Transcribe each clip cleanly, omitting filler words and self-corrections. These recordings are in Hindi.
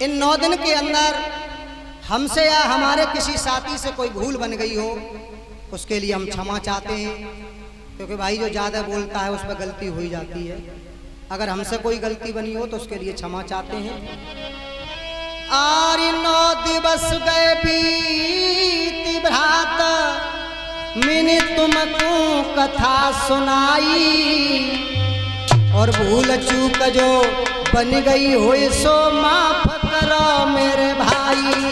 इन 9 दिन के अंदर हमसे या हमारे किसी साथी से कोई भूल बन गई हो, उसके लिए हम क्षमा चाहते हैं, क्योंकि भाई जो ज़्यादा बोलता है उस पर गलती हो ही जाती है। अगर हमसे कोई गलती बनी हो तो उसके लिए क्षमा चाहते हैं। आरी 9 दिवस गए बीती भ्रात, मैंने तुमको कथा सुनाई, और भूल चूक जो बन गई हो सो माफ करो मेरे भाई।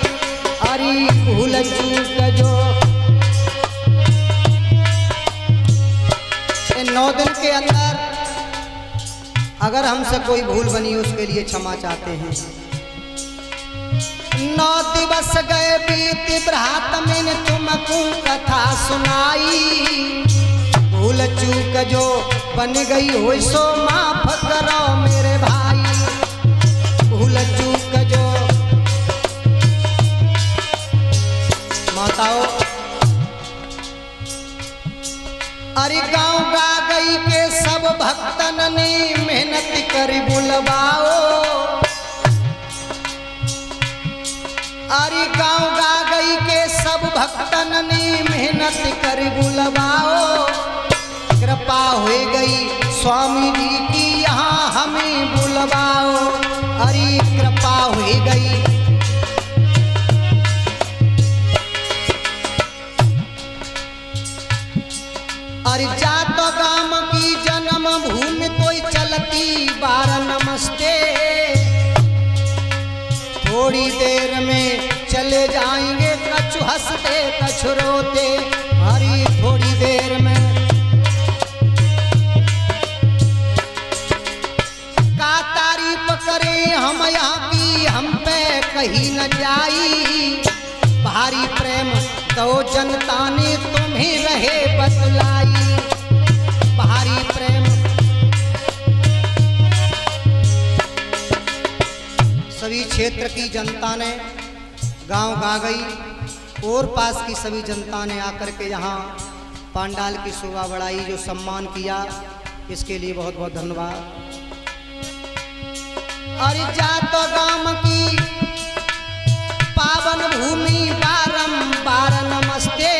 अरे भूल चूक जो 9 दिन के अंदर अगर हमसे कोई भूल बनी उसके लिए क्षमा चाहते हैं। 9 दिवस गए बीती भ्रात, मैंने तुमको कथा सुनाई, भूल चूक जो बन गई हो सो माफ करो मेरे भाई। भूल चूक जो माताओं, अरे गाँव गा गई के सब भक्तन ने मेहनत कर बुलवाओ, अरे गाँव गा गई के सब भक्तन ने मेहनत कर बुलवाओ, कृपा हो गई स्वामी जी की यहाँ हमें बुलवाओ। अरे कृपा हो गई, अरे जात गाम की जन्म भूमि तो चलती बार नमस्ते, थोड़ी देर में चले जाएंगे कछु हंसते कछु रोते। हरी थोड़ी देर में का तारीफ करें हम यहाँ की, हम पे कहीं न जाई, भारी प्रेम तो जनता ने तुम्हें रहे बतलाई। भारी प्रेम सभी क्षेत्र की जनता ने गांव गा गई और पास की सभी जनता ने आकर के यहाँ पंडाल की शोभा बढ़ाई, जो सम्मान किया, इसके लिए बहुत बहुत धन्यवाद। अरे जात गांव की पावन भूमि बारंबार नमस्ते,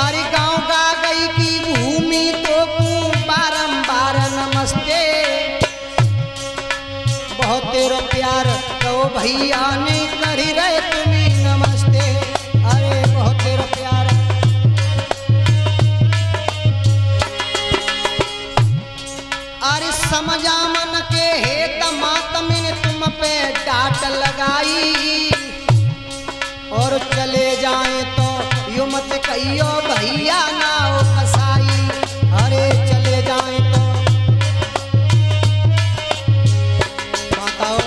अरे गांव गा गई की भूमि तो बारंबार नमस्ते, बहुत तेरा प्यार तो भैया ने करी रहे तुम्हें नमस्ते। अरे बहुत तेरा प्यार, अरे समझा मन के हेत मात मैंने तुम पे डांट लगाई, और चले जाए तो यो मत कहियो भैया ना हो कसाई। अरे चले जाए तो माताओं,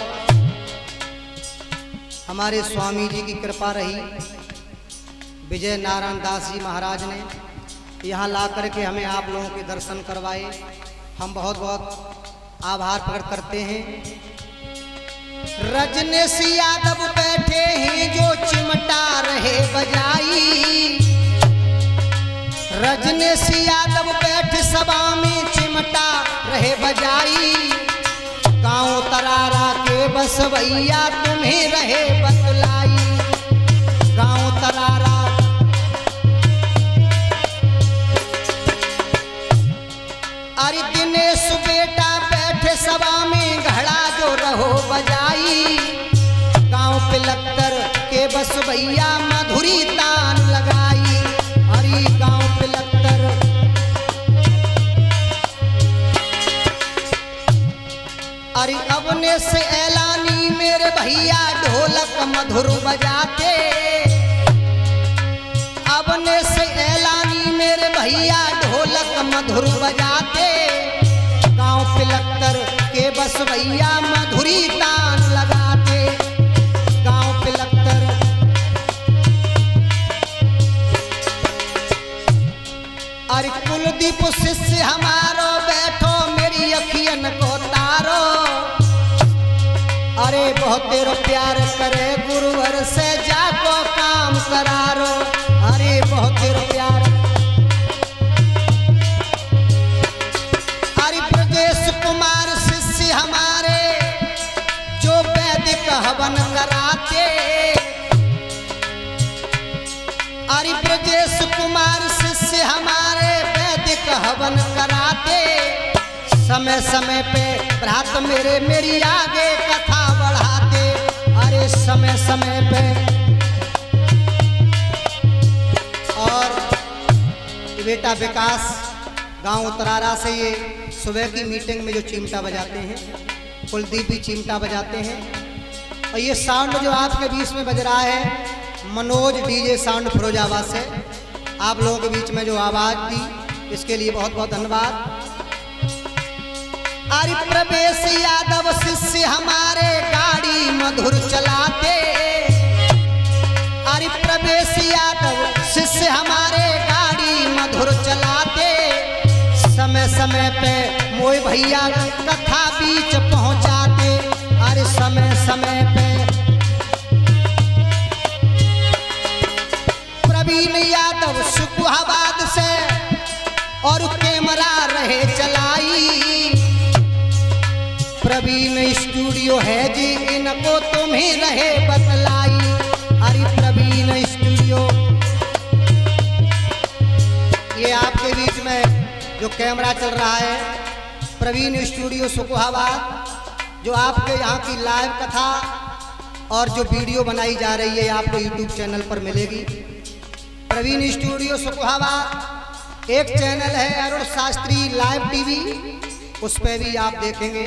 हमारे स्वामी जी की कृपा रही, विजय नारायण दास जी महाराज ने यहाँ ला करके हमें आप लोगों के दर्शन करवाए। हम बहुत बहुत आभार प्रकट करते हैं। रजनीश यादव बैठे हैं जो चिमटा रहे बजाई, रजनीश यादव बैठे सभा में चिमटा रहे बजाई, गाँव तरारा के बसवैया तुम्हें रहे बतलाई। गाँव तरारा अरे दिनेश बेटा बैठे सभा में घड़ा जो रहो बजाई, गाँव पे लक्तर के बसवैया मधुरी तान लगाई। अरे गाँव पे लक्तर अरे अपने से ऐलानी मेरे भैया ढोलक मधुर बजाते, अपने से ऐलानी मेरे भैया ढोलक मधुर बजाते, गाँव पे लक्तर के बसवैया मधुरी तान लगाते। गाँव पे लक्तर अरे कुलदीप शिष्य हमारो बैठो मेरी अखियन को तारो, अरे बहुत तेरा प्यार करे गुरुवर से जाको काम करारो। अरे बहुत तेरा प्यार, अरे ब्रजेश कुमार शिष्य हमारे जो समय समय पे भ्रात मेरे मेरी आगे कथा बढ़ाते। अरे समय समय पे। और बेटा विकास गांव उत्तरारा से ये सुबह की मीटिंग में जो चिमटा बजाते हैं, कुलदीप भी चिमटा बजाते हैं। और ये साउंड जो आपके बीच में बज रहा है मनोज डीजे साउंड फिरोजाबाद से, आप लोगों के बीच में जो आवाज दी इसके लिए बहुत बहुत धन्यवाद। अरे प्रवेश यादव शिष्य हमारे गाड़ी मधुर चलाते। अरे प्रवेश यादव शिष्य हमारे गाड़ी मधुर चलाते। समय समय पे मोए भैया कथा बीच पहुंचाते। अरे समय समय पे प्रवीण यादव शुकुहाबाद से और कैमरा रहे चलाई। प्रवीण स्टूडियो है जी इनको तुम्हें रहे बतलाई। अरे प्रवीण स्टूडियो ये आपके बीच में जो कैमरा चल रहा है प्रवीण स्टूडियो शुकुहाबाद, जो आपके यहाँ की लाइव कथा और जो वीडियो बनाई जा रही है आपको यूट्यूब चैनल पर मिलेगी। प्रवीण स्टूडियो शुकुहाबाद एक चैनल है अरुण शास्त्री लाइव टीवी, उस पर भी आप देखेंगे।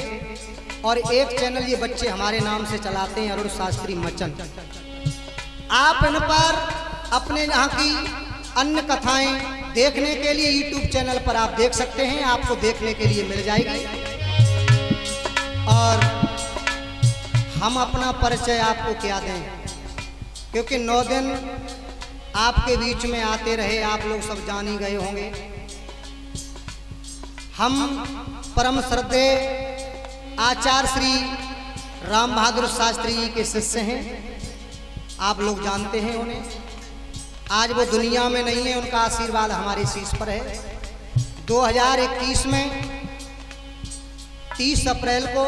और एक चैनल ये बच्चे हमारे नाम से चलाते हैं अरुण शास्त्री मचन। आप इन पर अपने यहाँ की अन्य कथाएं देखने के लिए यूट्यूब चैनल पर आप देख सकते हैं, आपको देखने के लिए मिल जाएगी। और हम अपना परिचय आपको क्या दें, क्योंकि 9 दिन आपके बीच में आते रहे, आप लोग सब जान ही गए होंगे। हम परम श्रद्धेय आचार्य श्री राम बहादुर शास्त्री जी के शिष्य हैं, आप लोग जानते हैं उन्हें। आज वो दुनिया में नहीं है, उनका आशीर्वाद हमारे शीश पर है। 2021 में 30 अप्रैल को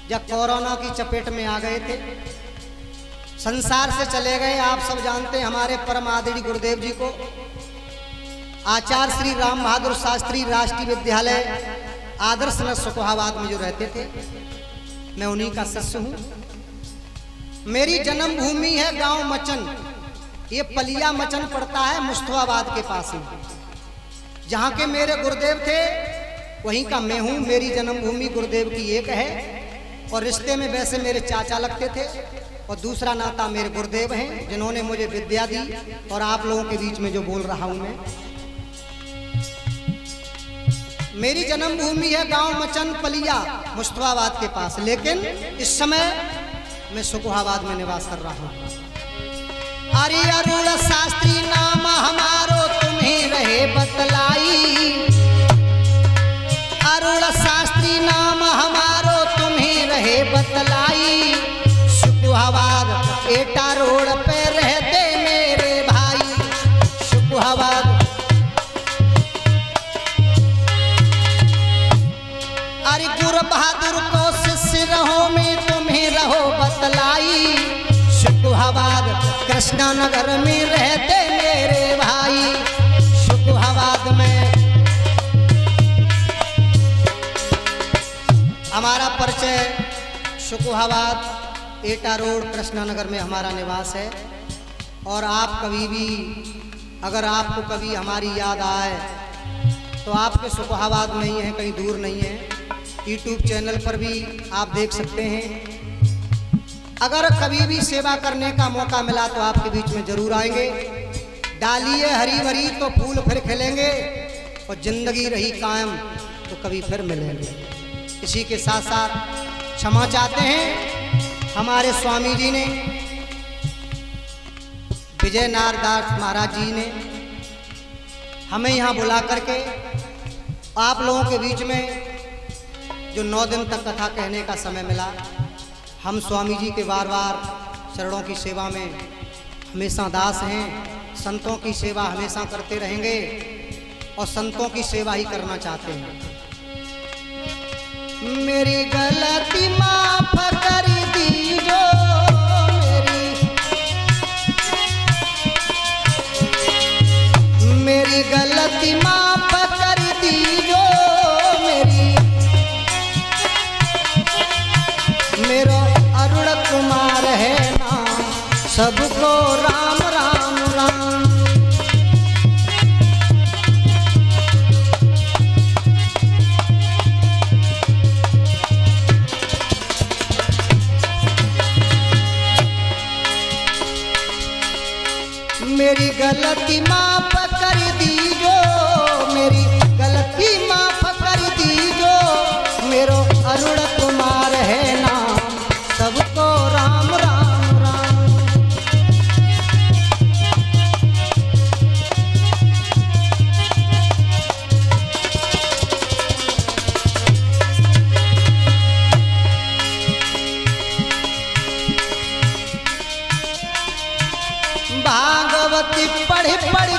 जब कोरोना की चपेट में आ गए थे, संसार से चले गए। आप सब जानते हैं हमारे परम आदरणीय गुरुदेव जी को, आचार्य श्री राम बहादुर शास्त्री राष्ट्रीय विद्यालय आदर्श नगर शुकुहाबाद में जो रहते थे, मैं उन्हीं का शिष्य हूँ। मेरी जन्मभूमि है गांव मचन, ये पलिया मचन पड़ता है मुस्तफाबाद के पास में। जहाँ के मेरे गुरुदेव थे वहीं का मैं हूँ। मेरी जन्मभूमि गुरुदेव की एक है और रिश्ते में वैसे मेरे चाचा लगते थे, और दूसरा नाता मेरे गुरुदेव हैं जिन्होंने मुझे विद्या दी। और आप लोगों के बीच में जो बोल रहा हूँ मैं, मेरी जन्मभूमि है गांव मचन पलिया मुस्तफाबाद के पास, लेकिन इस समय मैं शुकुहाबाद में निवास कर रहा हूँ। अरे अरुण शास्त्री नाम हमारो तुम्हें रहे बतलाई। अरुण शास्त्री नाम हमारो तुम्हें रहे बतलाई। शुकुहाबाद एटा रोड पे रहते मेरे भाई। शुकुहाबाद अरे गुरु बहादुर को शिष्य रहो में तुम्हें रहो बतलाई। शुकुहाबाद कृष्णा नगर में रहते मेरे भाई। शुकुहाबाद में हमारा परिचय, शुकुहाबाद एटा रोड कृष्णा नगर में हमारा निवास है। और आप कभी भी अगर आपको कभी हमारी याद आए तो आपके शुकुहाबाद में ही है, कहीं दूर नहीं है। यूट्यूब चैनल पर भी आप देख सकते हैं। अगर कभी भी सेवा करने का मौका मिला तो आपके बीच में जरूर आएंगे। डालिए हरी भरी तो फूल फिर खिलेंगे, और जिंदगी रही कायम तो कभी फिर मिलेंगे। इसी के साथ साथ क्षमा चाहते हैं हमारे स्वामी जी ने, विजय नारदास महाराज जी ने हमें यहाँ बुला करके आप लोगों के बीच में जो 9 दिन तक कथा कहने का समय मिला, हम स्वामी जी के बार बार चरणों की सेवा में हमेशा दास हैं। संतों की सेवा हमेशा करते रहेंगे और संतों की सेवा ही करना चाहते हैं। मेरी गलती माफ कर दीजो, मेरी गलती माफ कर दीजो, मेरी सबको राम राम राम। मेरी गलती माफ कर दीजो, मेरी गलती माफ कर दीजो, मेरो अरुण कुमार है नाम, सबको राम राम राम। भागवती पढ़ पढ़